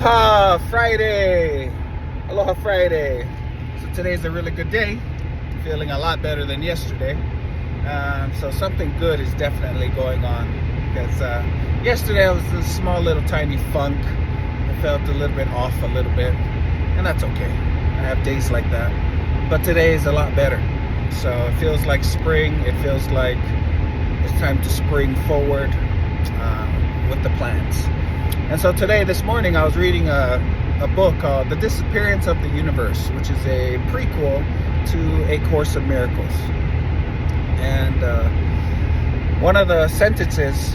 Aloha Friday! Aloha Friday! So today's a really good day. Feeling a lot better than yesterday. So something good is definitely going on. Because yesterday I was in a small little tiny funk. I felt a little bit off a little bit. And that's okay. I have days like that. But today is a lot better. So it feels like spring. It feels like it's time to spring forward with the plans. And so this morning, I was reading a book called The Disappearance of the Universe, which is a prequel to A Course in Miracles. And one of the sentences,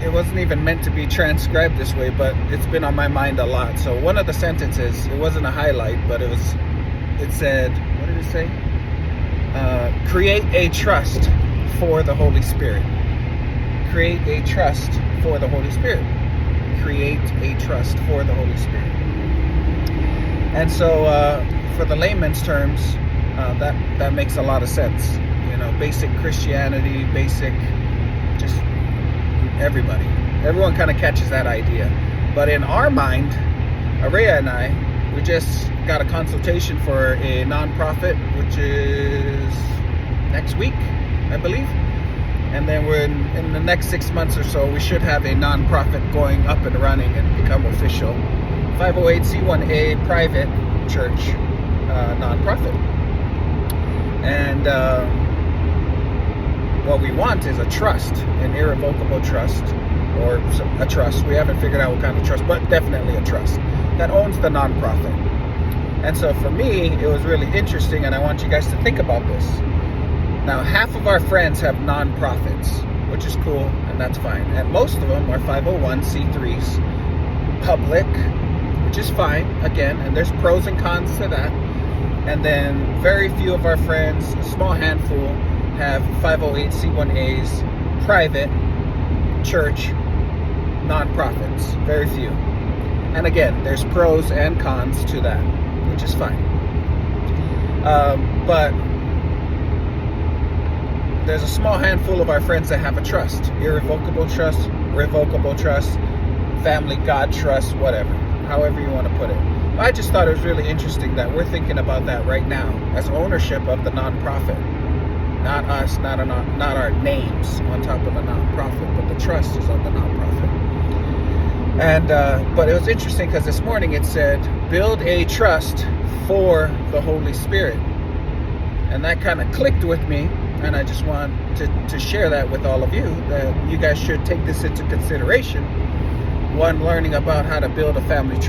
it wasn't even meant to be transcribed this way, but it's been on my mind a lot. So one of the sentences, it wasn't a highlight, but it said, what did it say? Create a trust for the Holy Spirit. Create a trust for the Holy Spirit. Create a trust for the Holy Spirit. And so for the layman's terms, that makes a lot of sense. You know, basic Christianity, basic, just everyone kind of catches that idea. But in our mind, Araya and I, we just got a consultation for a nonprofit, which is next week, I believe. And then we're in the next 6 months or so, we should have a nonprofit going up and running and become official. 508c1a private church nonprofit. And what we want is a trust, an irrevocable trust, or a trust. We haven't figured out what kind of trust, but definitely a trust that owns the nonprofit. And so for me, it was really interesting, and I want you guys to think about this. Now, half of our friends have nonprofits, which is cool, and that's fine. And most of them are 501c3s, public, which is fine, again, and there's pros and cons to that. And then very few of our friends, a small handful, have 508c1as, private, church, nonprofits, very few. And again, there's pros and cons to that, which is fine. But there's a small handful of our friends that have a trust. Irrevocable trust, revocable trust, family God trust, whatever. However you want to put it. I just thought it was really interesting that we're thinking about that right now as ownership of the nonprofit. Not us, not our names on top of the nonprofit, but the trust is on the nonprofit. And but it was interesting because this morning it said, build a trust for the Holy Spirit. And that kind of clicked with me. And I just want to share that with all of you, that you guys should take this into consideration. One, learning about how to build a family trust.